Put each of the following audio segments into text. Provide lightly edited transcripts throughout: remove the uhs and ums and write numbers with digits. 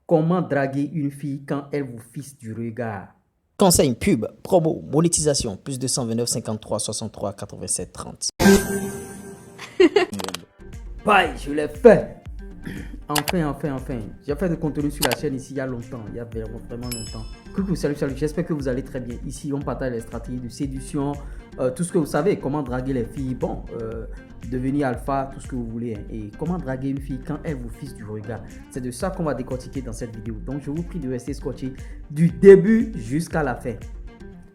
Comment draguer une fille quand elle vous fixe du regard? Conseil, pub, promo, monétisation, plus 229 53 63 87 30. Bye, je l'ai fait. Enfin. J'ai fait de contenu sur la chaîne ici il y a longtemps, il y a vraiment longtemps. Coucou, salut, j'espère que vous allez très bien. Ici, on partage les stratégies de séduction, tout ce que vous savez, comment draguer les filles, bon, devenir alpha, tout ce que vous voulez, hein, et comment draguer une fille quand elle vous fixe du regard. C'est de ça qu'on va décortiquer dans cette vidéo. Donc, je vous prie de rester scotché du début jusqu'à la fin.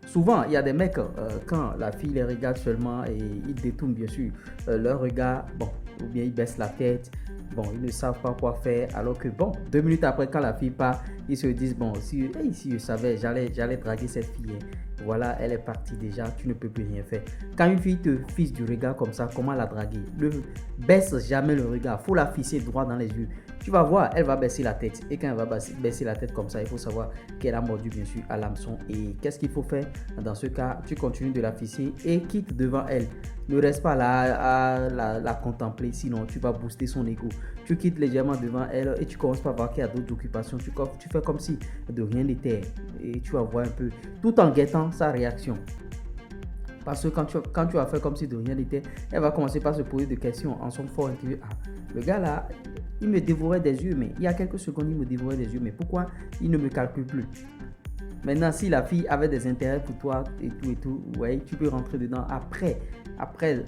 Souvent, il y a des mecs, quand la fille les regarde seulement et ils détournent bien sûr leur regard, bon, ou bien ils baissent la tête, bon, ils ne savent pas quoi faire, alors que bon, 2 minutes après, quand la fille part, ils se disent, bon, si je savais, j'allais draguer cette fille, hein. Voilà, elle est partie déjà, tu ne peux plus rien faire. Quand une fille te fixe du regard comme ça, comment la draguer? Ne baisse jamais le regard, faut la fixer droit dans les yeux. Tu vas voir, elle va baisser la tête. Et quand elle va baisser la tête comme ça, il faut savoir qu'elle a mordu bien sûr à l'hameçon. Et qu'est-ce qu'il faut faire? Dans ce cas, tu continues de la fixer et quitte devant elle. Ne reste pas là à la contempler, sinon tu vas booster son ego. Tu quittes légèrement devant elle et tu commences par voir qu'il y a d'autres occupations. Tu fais comme si de rien n'était et tu vas voir un peu, tout en guettant sa réaction. Parce que quand tu vas faire comme si de rien n'était, elle va commencer par se poser des questions en son fort intérieur. Ah, le gars là, il me dévorait des yeux, mais il y a quelques secondes, il me dévorait des yeux, mais pourquoi il ne me calcule plus? Maintenant, si la fille avait des intérêts pour toi et tout, ouais, tu peux rentrer dedans après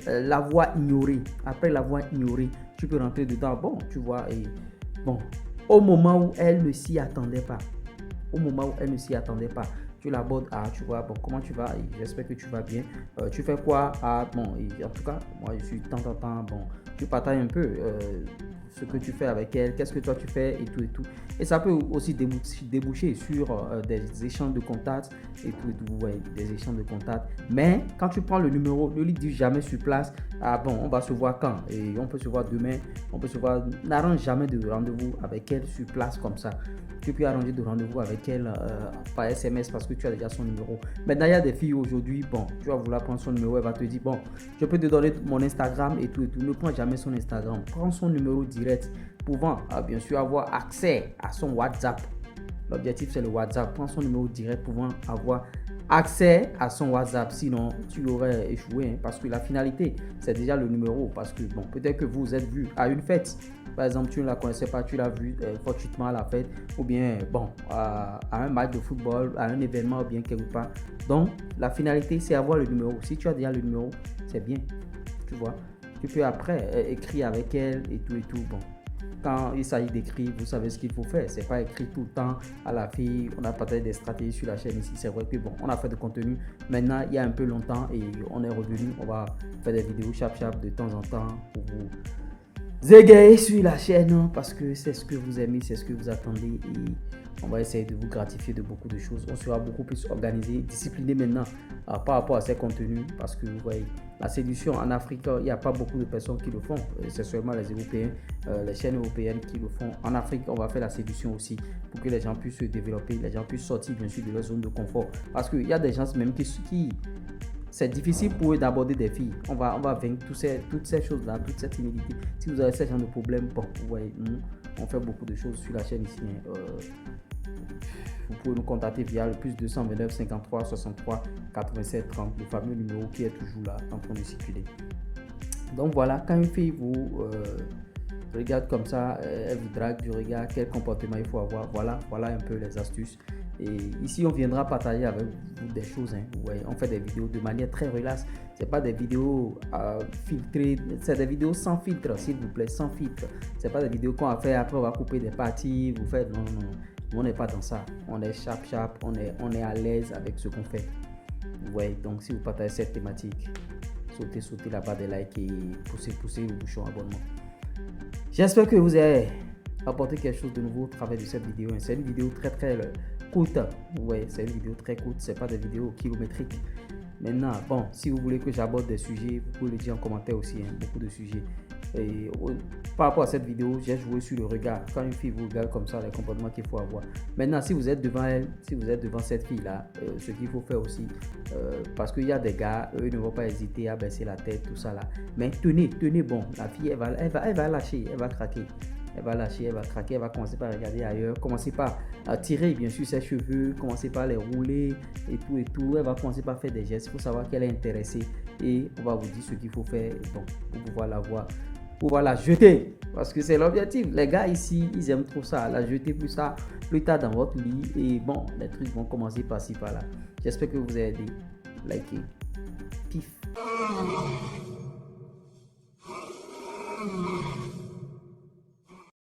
l'avoir ignoré. Après l'avoir ignoré, tu peux rentrer dedans. Bon, tu vois, et bon, au moment où elle ne s'y attendait pas, tu l'abordes, ah, tu vois, bon, comment tu vas? J'espère que tu vas bien. Tu fais quoi? Ah, bon, et en tout cas, moi, je suis de temps en temps, bon, tu partages un peu ce que tu fais avec elle, qu'est-ce que toi tu fais et tout. Et ça peut aussi déboucher sur des échanges de contacts et tout, ouais, des échanges de contacts. Mais quand tu prends le numéro, ne lui dis jamais sur place, ah bon, on va se voir quand? Et on peut se voir demain, on peut se voir, n'arrange jamais de rendez-vous avec elle sur place comme ça. Tu peux arranger de rendez-vous avec elle par SMS parce que tu as déjà son numéro. Maintenant, il y a des filles aujourd'hui, bon, tu vas vouloir prendre son numéro, elle va te dire, bon, je peux te donner mon Instagram et tout. Ne prends jamais son Instagram. Prends son numéro direct, pouvant bien sûr avoir accès à son WhatsApp. L'objectif, c'est le WhatsApp. Prends son numéro direct, pouvant avoir accès à son WhatsApp. Sinon, tu aurais échoué, hein, parce que la finalité, c'est déjà le numéro. Parce que, bon, peut-être que vous êtes vu à une fête. Par exemple, tu ne la connaissais pas, tu l'as vue fortuitement à la fête. Ou bien, bon, à un match de football, à un événement, ou bien quelque part. Donc, la finalité, c'est avoir le numéro. Si tu as déjà le numéro, c'est bien. Tu vois. Tu peux après écrire avec elle et tout. Bon, quand il s'agit d'écrire, vous savez ce qu'il faut faire. C'est pas écrire tout le temps à la fille. On a partagé des stratégies sur la chaîne ici. C'est vrai que bon, on a fait de contenu. Maintenant, il y a un peu longtemps et on est revenu. On va faire des vidéos chap de temps en temps pour vous égayer sur la chaîne parce que c'est ce que vous aimez, c'est ce que vous attendez et on va essayer de vous gratifier de beaucoup de choses. On sera beaucoup plus organisé, discipliné maintenant par rapport à ces contenus parce que vous voyez, la séduction en Afrique, il n'y a pas beaucoup de personnes qui le font. C'est seulement les Européens, les chaînes européennes qui le font. En Afrique, on va faire la séduction aussi pour que les gens puissent se développer, les gens puissent sortir bien sûr de leur zone de confort. Parce qu'il y a des gens même qui c'est difficile pour eux d'aborder des filles. On va vaincre toutes ces choses-là, toute cette timidité. Si vous avez ce genre de problème, bon, vous voyez, nous, on fait beaucoup de choses sur la chaîne ici. Vous pouvez nous contacter via le plus 229 53 63 87 30, le fameux numéro qui est toujours là en train de circuler. Donc voilà, quand une fille vous regarde comme ça, elle vous drague du regard, quel comportement il faut avoir. Voilà un peu les astuces. Et ici, on viendra partager avec vous des choses. Hein. Vous voyez, on fait des vidéos de manière très relaxe. Ce n'est pas des vidéos filtrées, c'est des vidéos sans filtre, s'il vous plaît, sans filtre. Ce n'est pas des vidéos qu'on va faire, après on va couper des parties. Vous faites, non. On n'est pas dans ça. On est sharp, on est à l'aise avec ce qu'on fait. Vous voyez, donc si vous partagez cette thématique, sautez la barre des likes et poussez le bouchon abonnement. J'espère que vous avez apporté quelque chose de nouveau au travers de cette vidéo. C'est une vidéo très courte. Ouais, c'est une vidéo très courte, c'est pas des vidéos kilométriques. Maintenant, bon, si vous voulez que j'aborde des sujets, vous pouvez le dire en commentaire aussi, hein, beaucoup de sujets. Et par rapport à cette vidéo, j'ai joué sur le regard. Quand une fille vous regarde comme ça, les comportements qu'il faut avoir. Maintenant, si vous êtes devant elle, si vous êtes devant cette fille-là, ce qu'il faut faire aussi, parce qu'il y a des gars, eux ne vont pas hésiter à baisser la tête, tout ça là. Mais tenez bon, la fille, elle va lâcher, elle va craquer. elle va lâcher, elle va craquer, elle va commencer par regarder ailleurs, commencer par tirer bien sûr ses cheveux, commencer par les rouler et tout. Elle va commencer par faire des gestes. Il faut savoir qu'elle est intéressée et on va vous dire ce qu'il faut faire pour pouvoir la voir, pouvoir la jeter. Parce que c'est l'objectif. Les gars ici, ils aiment trop ça, la jeter plus tard dans votre lit. Et bon, les trucs vont commencer par-ci, par-là. J'espère que vous avez aidé. Likez. Pif.